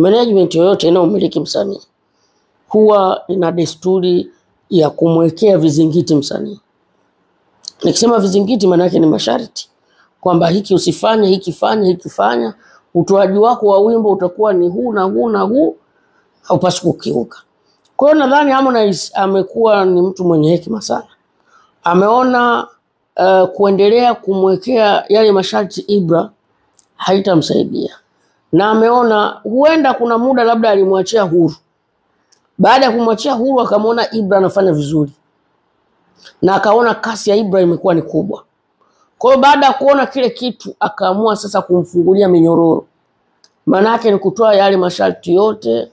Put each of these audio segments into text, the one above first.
management yoyote inayomiliki msanii huwa ina desturi ya kumwekea vizingiti msanii. Nikisema vizingiti maana yake ni masharti, kwamba hiki usifanye, hiki fanya, hiki fanya, utoaji wako wa wimbo utakuwa ni huu na huu na huu, haupaswi kukiuka. Kwa hiyo nadhani Harmonize amekuwa ni mtu mwenye hekima sana. Ameona kuendelea kumwekea yale masharti Ibra haitamsaidia. Na ameona huenda kuna muda labda alimwachia huru. Baada ya kumwachia huru akamwona Ibra anafanya vizuri. Na akaona kasi ya Ibra imekuwa ni kubwa. Kwa hiyo baada ya kuona kile kitu akaamua sasa kumfungulia minyororo. Maana yake ni kutoa yale masharti yote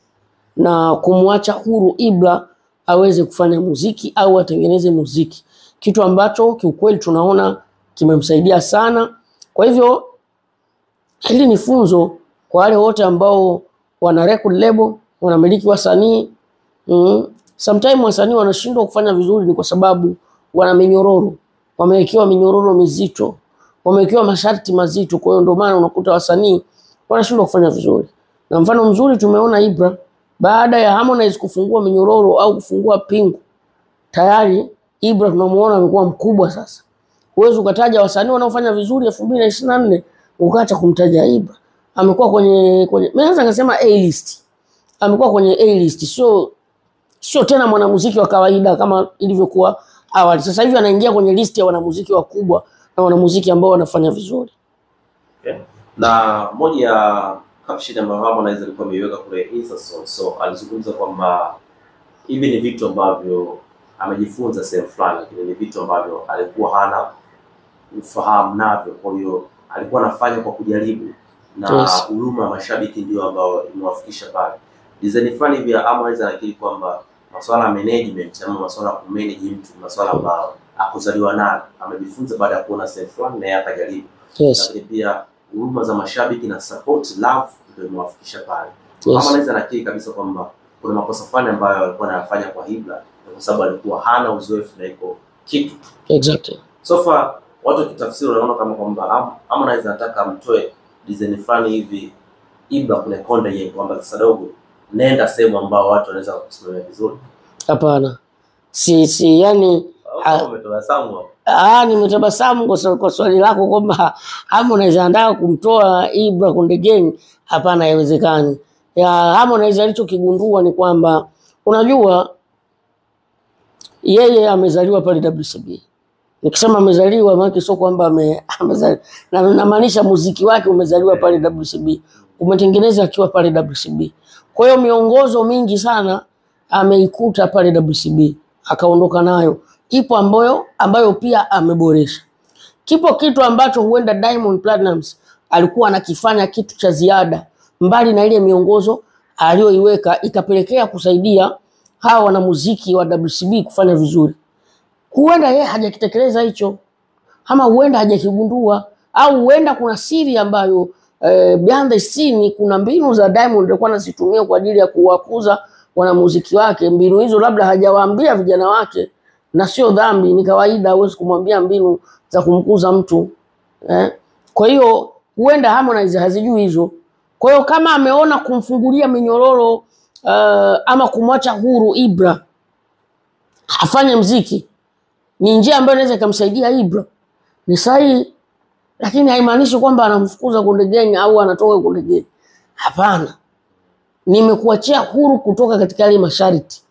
na kumwacha huru Ibra aweze kufanya muziki au atengeneze muziki. Kitu ambacho kiukweli tunaona kimemsaidia sana. Kwa hivyo hili ni funzo kwa wale wote ambao wana record label, wanamiliki wasanii. Sometimes wasanii wanashindwa kufanya vizuri ni kwa sababu wana minyororo. Wamewekewa minyororo mizito, wamewekewa masharti mazito. Kwa hiyo ndio maana unakuta wasanii wanashindwa kufanya vizuri. Na mfano mzuri tumeona Ibra baada ya Harmonize kufungua minyororo au kufungua pingu, tayari Ibra tunamuona amekuwa mkubwa sasa. Huwezi ukataja wasanii wanaofanya vizuri 2024 ukaacha kumtaja Ibra. Amekuwa kwenye mimi naweza ngasema A-list. Amekuwa kwenye A-list. Sio tena mwanamuziki wa kawaida kama ilivyokuwa awali. Sasa hivi anaingia kwenye list ya wanamuziki wakubwa na wanamuziki ambao wanafanya vizuri. Okay. Na moja ya caption ambayo Harmonize alikuwa ameiweka kule Instagram, so alizungumza kwamba hivi ni vitu ambavyo amejifunza sehemu fulani, lakini ni vitu ambavyo alikuwa hana ufahamu navyo. Kwa hiyo alikuwa anafanya kwa kujaribu na huruma ya mashabiki ndio ambao imewafikisha pale. Design fulani hivi Harmonize anakiri kwamba masuala ya management ama masuala ya kumanage mtu masuala ambayo akuzaliwa nayo, amejifunza baada ya kuona sehemu fulani na yeye akajaribu. Lakini pia huruma za mashabiki na support love ndio imewafikisha pale. Harmonize anakiri kabisa kwamba kuna makosa fulani ambayo alikuwa anayafanya kwa Ibra kwa sababu alikuwa hana uzoefu na iko kitu. Exactly. So far watu kitafsiri wanaona kama kwamba Harmonize anataka mtoe design fulani hivi Ibra kuna konde yeye kwamba sasa dogo nenda sehemu ambao watu wanaweza kusimamia vizuri. Hapana. Si yani umetabasamu nimetabasamu kwa swali lako kwamba Harmonize anataka kumtoa Ibra Konde Gang. Hapana, haiwezekani. Ya Harmonize alichokigundua ni kwamba unajua yeye amezaliwa pale WCB. Nikisema amezaliwa maana sio kwamba amezaliwa. Na namaanisha muziki wake umezaliwa pale WCB. Umetengeneza akiwa pale WCB. Kwa hiyo miongozo mingi sana ameikuta pale WCB, akaondoka nayo. Ipo ambayo pia ameboresha. Kipo kitu ambacho huenda Diamond Platnumz alikuwa anakifanya kitu cha ziada mbali na ile miongozo aliyoiweka ikapelekea kusaidia hawa wanamuziki wa WCB kufanya vizuri. Huenda yeye hajakitekeleza hicho, ama huenda hajakigundua, au huenda kuna siri ambayo behind the scene kuna mbinu za Diamond alikuwa anazitumia kwa ajili ya kuwakuza wanamuziki wake. Mbinu hizo labda hajawaambia vijana wake, na sio dhambi, ni kawaida, huwezi kumwambia mbinu za kumkuza mtu. Kwa hiyo huenda Harmonize hazijui hizo. Kwa hiyo kama ameona kumfungulia minyororo ama kumwacha huru Ibra afanye muziki ni njia ambayo inaweza kumsaidia Ibra, ni sahihi, lakini haimaanishi kwamba anamfukuza Konde Gang au anatoka Konde Gang. Hapana. Nimekuachia huru kutoka katika ile masharti.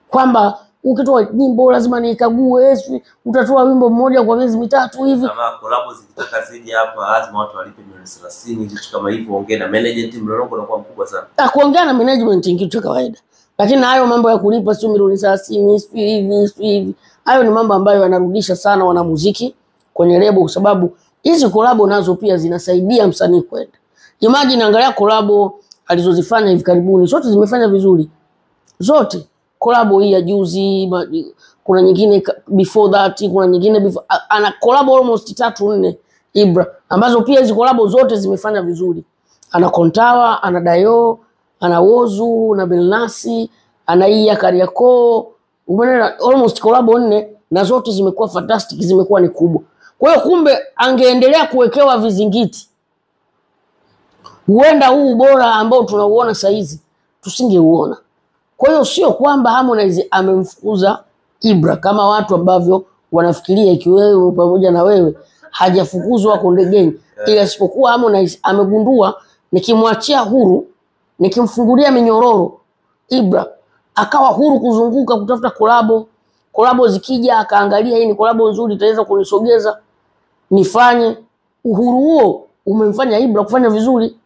Kwamba ukitoa nyimbo lazima nikague, utatoa wimbo mmoja kwa miezi 3 hivi. Kama collab zikitaka ziji hapa lazima watu walipe milioni 30 vitu kama hivyo, ongea na management, mlolongo unakuwa mkubwa sana. Kuongea na management ni kitu cha kawaida. Lakini hayo mambo ya kulipa sio milioni 30 hivi, hayo ni mambo ambayo yanarudisha sana wanamuziki kwenye lebo, kwa sababu hizi collab nazo pia zinasaidia msanii kwenda. Imagine angalia collab alizozifanya hivi karibuni, zote zimefanya vizuri. Zote. Collab hii ya juzi, kuna nyingine before that, kuna nyingine before, ana collab almost 3-4 Ibra, ambazo pia hizo collab zote zimefanya vizuri. Ana Kontawa, ana Dayo, ana Wozu, na Belnasi, ana Iya Kariako. Umeona almost collab 4 na zote zimekuwa fantastic, zimekuwa ni kubwa. Kwa hiyo kumbe angeendelea kuwekewa vizingiti. huenda huu ubora ambao tunauona saa hizi tusingeuona. Kwa hiyo sio kwamba Harmonize amemfukuza Ibra kama watu ambavyo wanafikiria, ikiwewe pamoja na wewe, hajafukuzwa Konde Gang, ila isipokuwa Harmonize amegundua nikimwachia huru, nikimfungulia minyororo Ibra akawa huru kuzunguka kutafuta kolabo zikija akaangalia hii ni kolabo nzuri itaweza kunisogeza nifanye. Uhuru huo umemfanya Ibra kufanya vizuri.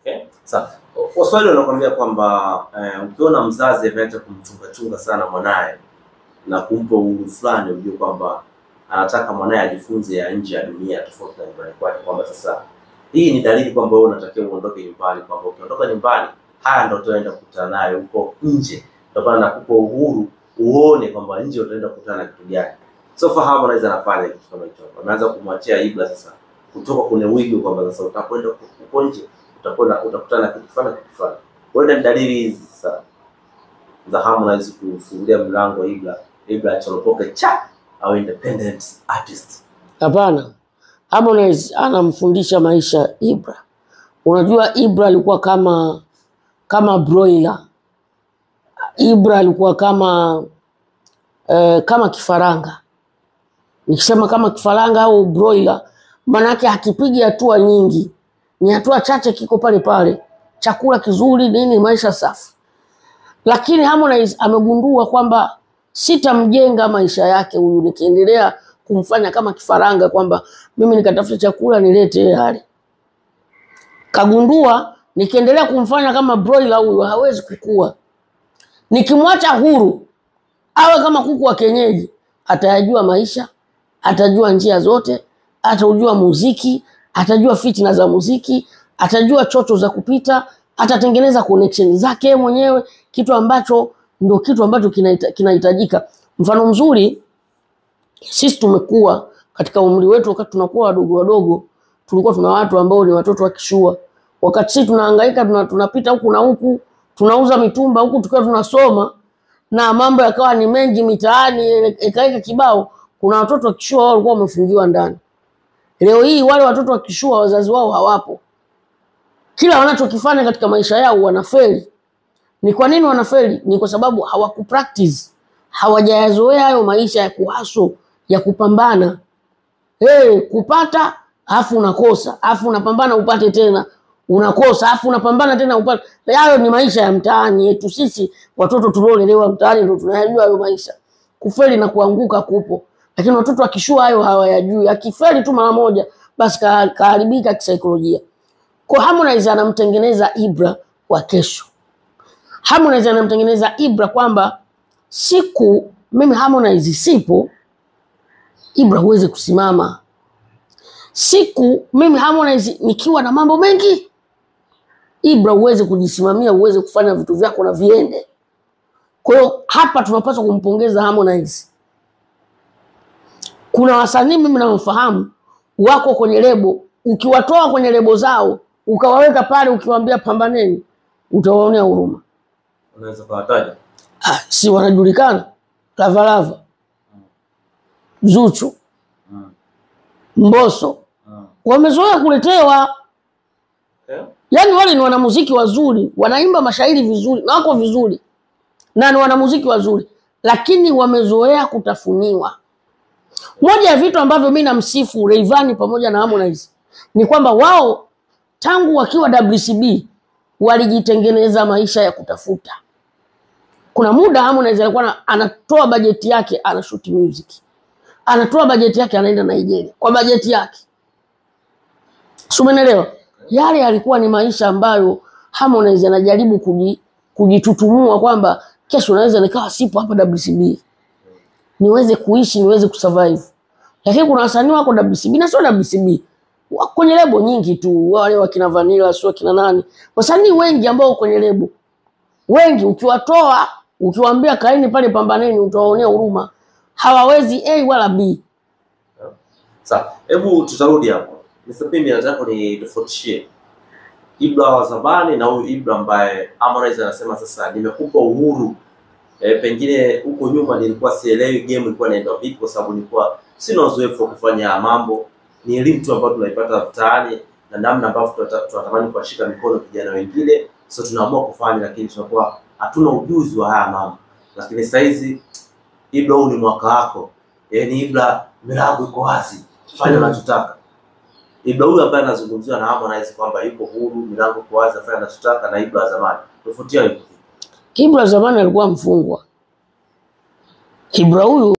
Okay. Sasa Waswahili wanakuambia kwamba ukiona mzazi ameacha kumchunga sana mwanae na kumpa uhuru fulani, unajua kwamba anataka mwanae ajifunze ya nje ya dunia tofauti na nyumbani kwake, kwamba sasa hii ni dalili kwamba wewe unatakiwa uondoke nyumbani, kwamba ukiondoka nyumbani haya ndio utaenda kukutana nayo huko nje. Ndio maana nakupa uhuru uone kwamba nje utaenda kukutana na kitu gani. So fahamu anaweza anafanya kitu kama hicho. Anaanza kumwachia Ibra sasa kutoka kwenye wigo kwamba sasa utakwenda huko nje, utakutana na kitu fulani. Wewe ni dalili hizi sasa za Harmonize kufungulia mlango Ibra achoropoke au independent artist. Hapana. Harmonize anamfundisha maisha Ibra. Unajua Ibra alikuwa kama broiler. Ibra alikuwa kama kifaranga. Nikisema kama kifaranga au broiler, maana yake hakipigi hatua nyingi. Ni hatua chache kiko pale pale. Chakula kizuri, nini, maisha safi. Lakini Harmonize amegundua kwamba sitamjenga maisha yake huyu nikiendelea kumfanya kama kifaranga, kwamba mimi nikatafuta chakula nilete hali. Kagundua nikiendelea kumfanya kama broiler huyu hawezi kukua. Nikimwacha huru awe kama kuku wa kienyeji, atayajua maisha, atajua njia zote, atajua muziki, atajua fitna za muziki, atajua chocho za kupita, atatengeneza connection zake mwenyewe, kitu ambacho kinahitajika. Mfano mzuri, sisi tumekuwa katika umri wetu, wakati tunakuwa wadogo tulikuwa tuna watu ambao ni watoto wa kishua. Wakati sisi tunahangaika tunapita huku na huku, tunauza mitumba huku tukiwa tunasoma, na mambo yakawa ni mengi mitaani, ekaeka kibao, kuna watoto wa kishua wao walikuwa wamefungiwa ndani. Leo hii wale watoto wa kishua wazazi wao hawapo. Kila wanachokifanya katika maisha yao wanafeli. Ni kwa nini wanafeli? Ni kwa sababu hawakupractice. Hawajayazoea hayo maisha ya kuhaso, ya kupambana. Kupata afu unakosa, afu unapambana upate tena, unakosa, afu unapambana tena upate. Hayo ni maisha ya mtaani yetu sisi watoto tuliolelewa mtaani, ndio tunayajua hayo maisha. Kufeli na kuanguka kupo. Lakini watoto wakishua hayo hawayajui. Akifeli tu mara moja basi kaharibika kisaikolojia. Kwa Harmonize anamtengeneza Ibra wa kesho. Harmonize anamtengeneza Ibra kwamba siku mimi Harmonize sipo, Ibra huweze kusimama. Siku mimi Harmonize nikiwa na mambo mengi, Ibra uweze kujisimamia, uweze kufanya vitu vyako na viende. Kwa hiyo hapa tunapaswa kumpongeza Harmonize. Kuna wasanii mimi nawafahamu wako kwenye lebo, ukiwatoa kwenye lebo zao ukawaweka pale ukiwaambia pambaneni, utawaonea huruma. Unaweza kuwataja? Si wanajulikana. Lava Zuchu, Mbosso, wamezoea kuletewa. Yaani wale ni wanamuziki wazuri, wanaimba mashairi vizuri, na wako vizuri, na ni wanamuziki wazuri, lakini wamezoea kutafuniwa. Moja ya vitu ambavyo mimi namsifu Rayvanny pamoja na Harmonize ni kwamba wao tangu wakiwa WCB walijitengeneza maisha ya kutafuta. Kuna muda Harmonize alikuwa anatoa bajeti yake anashoot music. Anatoa bajeti yake anaenda Nigeria kwa bajeti yake. Umeelewa? Yale yalikuwa ni maisha ambayo Harmonize anajaribu kujitutumua kwamba kesho naweza nikawa sipo hapa WCB. Niweze kuishi, niweze kusurvive. Lakini kuna wasanii wako WCB na sio WCB. Kwenye lebo nyingi tu, wale wakina Vanilla, sio kina nani. Wasanii wengi ambao kwenye lebo. Wengi ukiwatoa, ukiwaambia kaeni pale pambaneni, utawaonea huruma. Hawawezi A wala B. Sasa, hebu tutarudi hapo. Mr. Pimbi nataka ni tofautishe Ibra wa zamani na huyu Ibra ambaye Harmonize anasema sasa nimekupa uhuru. Pengine huko nyuma nilikuwa sielewi game ilikuwa inaenda vipi kwa sababu nilikuwa sina uzoefu wa kufanya mambo. Ni elimu tu ambayo tunaipata mtaani na namna ambavyo tunatamani kuwashika mikono vijana wengine, so tunaamua kufanya, lakini tunakuwa hatuna ujuzi wa haya mambo. Lakini sasa hizi Ibra, huu ni mwaka wako, yaani Ibra, milango iko wazi, fanya unachotaka. Ibra huyu ambaye anazungumziwa na Harmonize kwamba yuko huru, milango iko wazi, afanye anachotaka, na Ibra zamani tofauti yao. Ibra zamani alikuwa mfungwa. Ibra huyu